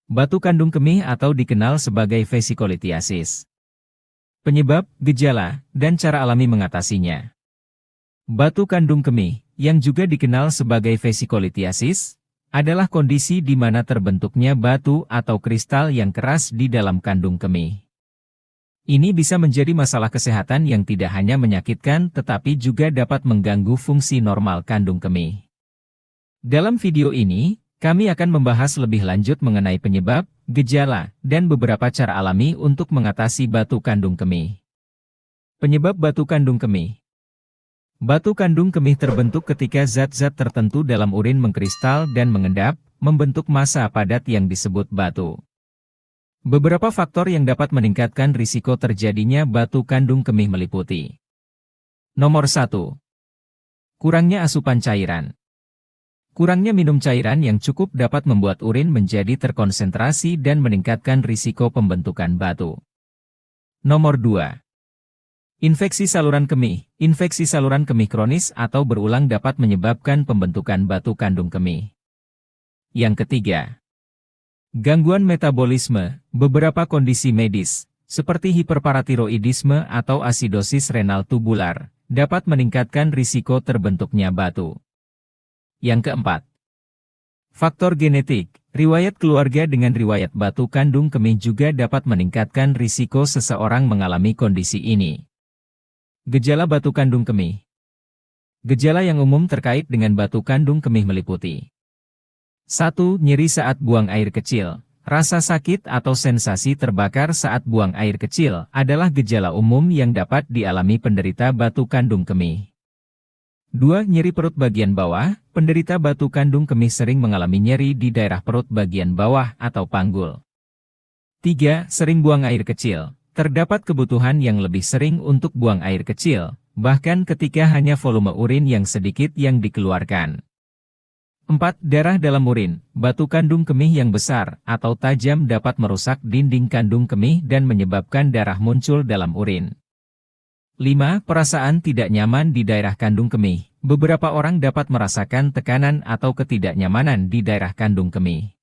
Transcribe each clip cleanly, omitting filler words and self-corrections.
Batu kandung kemih atau dikenal sebagai vesikolitiasis. Penyebab, gejala, dan cara alami mengatasinya. Batu kandung kemih, yang juga dikenal sebagai vesikolitiasis, adalah kondisi di mana terbentuknya batu atau kristal yang keras di dalam kandung kemih. Ini bisa menjadi masalah kesehatan yang tidak hanya menyakitkan tetapi juga dapat mengganggu fungsi normal kandung kemih. Dalam video ini, kami akan membahas lebih lanjut mengenai penyebab, gejala, dan beberapa cara alami untuk mengatasi batu kandung kemih. Penyebab batu kandung kemih. Batu kandung kemih terbentuk ketika zat-zat tertentu dalam urin mengkristal dan mengendap, membentuk massa padat yang disebut batu. Beberapa faktor yang dapat meningkatkan risiko terjadinya batu kandung kemih meliputi. Nomor 1. Kurangnya asupan cairan. Kurangnya minum cairan yang cukup dapat membuat urin menjadi terkonsentrasi dan meningkatkan risiko pembentukan batu. Nomor 2. Infeksi saluran kemih. Infeksi saluran kemih kronis atau berulang dapat menyebabkan pembentukan batu kandung kemih. Yang ketiga, gangguan metabolisme. Beberapa kondisi medis, seperti hiperparatiroidisme atau asidosis renal tubular, dapat meningkatkan risiko terbentuknya batu. Yang keempat, faktor genetik. Riwayat keluarga dengan riwayat batu kandung kemih juga dapat meningkatkan risiko seseorang mengalami kondisi ini. Gejala batu kandung kemih. Gejala yang umum terkait dengan batu kandung kemih meliputi 1. Nyeri saat buang air kecil. Rasa sakit atau sensasi terbakar saat buang air kecil adalah gejala umum yang dapat dialami penderita batu kandung kemih. 2. Nyeri perut bagian bawah. Penderita batu kandung kemih sering mengalami nyeri di daerah perut bagian bawah atau panggul. 3. Sering buang air kecil. Terdapat kebutuhan yang lebih sering untuk buang air kecil, bahkan ketika hanya volume urin yang sedikit yang dikeluarkan. 4. Darah dalam urin. Batu kandung kemih yang besar atau tajam dapat merusak dinding kandung kemih dan menyebabkan darah muncul dalam urin. 5. Perasaan tidak nyaman di daerah kandung kemih. Beberapa orang dapat merasakan tekanan atau ketidaknyamanan di daerah kandung kemih.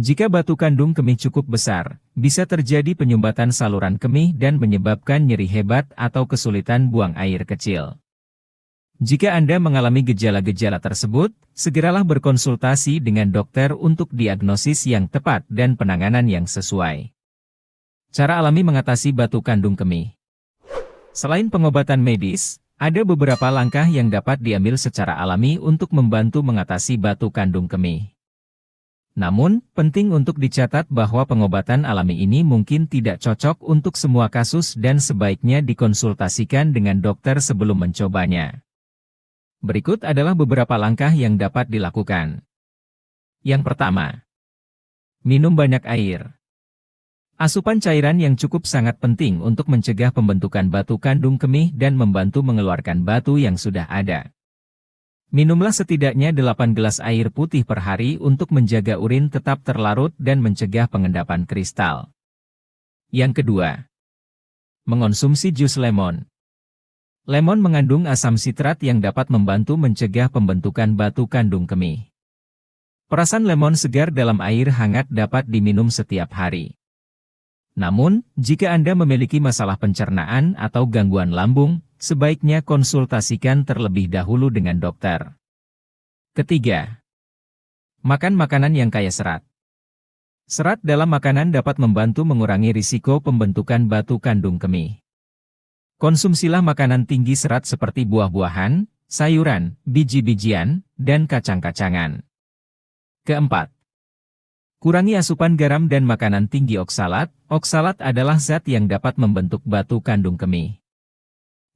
Jika batu kandung kemih cukup besar, bisa terjadi penyumbatan saluran kemih dan menyebabkan nyeri hebat atau kesulitan buang air kecil. Jika Anda mengalami gejala-gejala tersebut, segeralah berkonsultasi dengan dokter untuk diagnosis yang tepat dan penanganan yang sesuai. Cara alami mengatasi batu kandung kemih. Selain pengobatan medis, ada beberapa langkah yang dapat diambil secara alami untuk membantu mengatasi batu kandung kemih. Namun, penting untuk dicatat bahwa pengobatan alami ini mungkin tidak cocok untuk semua kasus dan sebaiknya dikonsultasikan dengan dokter sebelum mencobanya. Berikut adalah beberapa langkah yang dapat dilakukan. Yang pertama, minum banyak air. Asupan cairan yang cukup sangat penting untuk mencegah pembentukan batu kandung kemih dan membantu mengeluarkan batu yang sudah ada. Minumlah setidaknya 8 gelas air putih per hari untuk menjaga urin tetap terlarut dan mencegah pengendapan kristal. Yang kedua, mengonsumsi jus lemon. Lemon mengandung asam sitrat yang dapat membantu mencegah pembentukan batu kandung kemih. Perasan lemon segar dalam air hangat dapat diminum setiap hari. Namun, jika Anda memiliki masalah pencernaan atau gangguan lambung, sebaiknya konsultasikan terlebih dahulu dengan dokter. Ketiga, makan makanan yang kaya serat. Serat dalam makanan dapat membantu mengurangi risiko pembentukan batu kandung kemih. Konsumsilah makanan tinggi serat seperti buah-buahan, sayuran, biji-bijian, dan kacang-kacangan. Keempat, kurangi asupan garam dan makanan tinggi oksalat. Oksalat adalah zat yang dapat membentuk batu kandung kemih.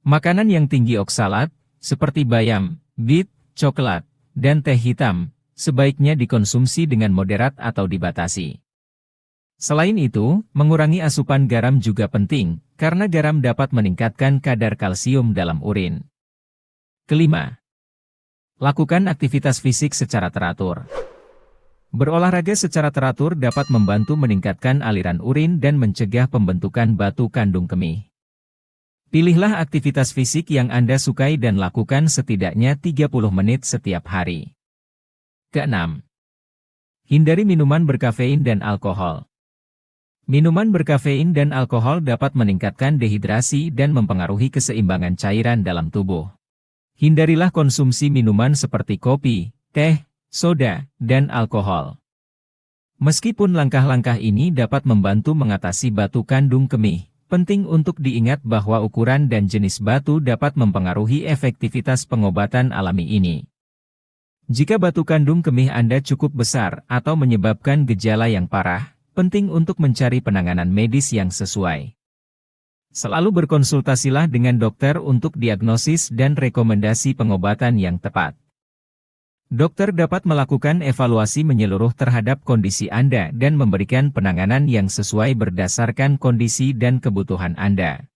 Makanan yang tinggi oksalat, seperti bayam, bit, coklat, dan teh hitam, sebaiknya dikonsumsi dengan moderat atau dibatasi. Selain itu, mengurangi asupan garam juga penting, karena garam dapat meningkatkan kadar kalsium dalam urin. Kelima, lakukan aktivitas fisik secara teratur. Berolahraga secara teratur dapat membantu meningkatkan aliran urin dan mencegah pembentukan batu kandung kemih. Pilihlah aktivitas fisik yang Anda sukai dan lakukan setidaknya 30 menit setiap hari. Keenam, Hindari minuman berkafein dan alkohol. Minuman berkafein dan alkohol dapat meningkatkan dehidrasi dan mempengaruhi keseimbangan cairan dalam tubuh. Hindarilah konsumsi minuman seperti kopi, teh, soda, dan alkohol. Meskipun langkah-langkah ini dapat membantu mengatasi batu kandung kemih, penting untuk diingat bahwa ukuran dan jenis batu dapat mempengaruhi efektivitas pengobatan alami ini. Jika batu kandung kemih Anda cukup besar atau menyebabkan gejala yang parah, penting untuk mencari penanganan medis yang sesuai. Selalu berkonsultasilah dengan dokter untuk diagnosis dan rekomendasi pengobatan yang tepat. Dokter dapat melakukan evaluasi menyeluruh terhadap kondisi Anda dan memberikan penanganan yang sesuai berdasarkan kondisi dan kebutuhan Anda.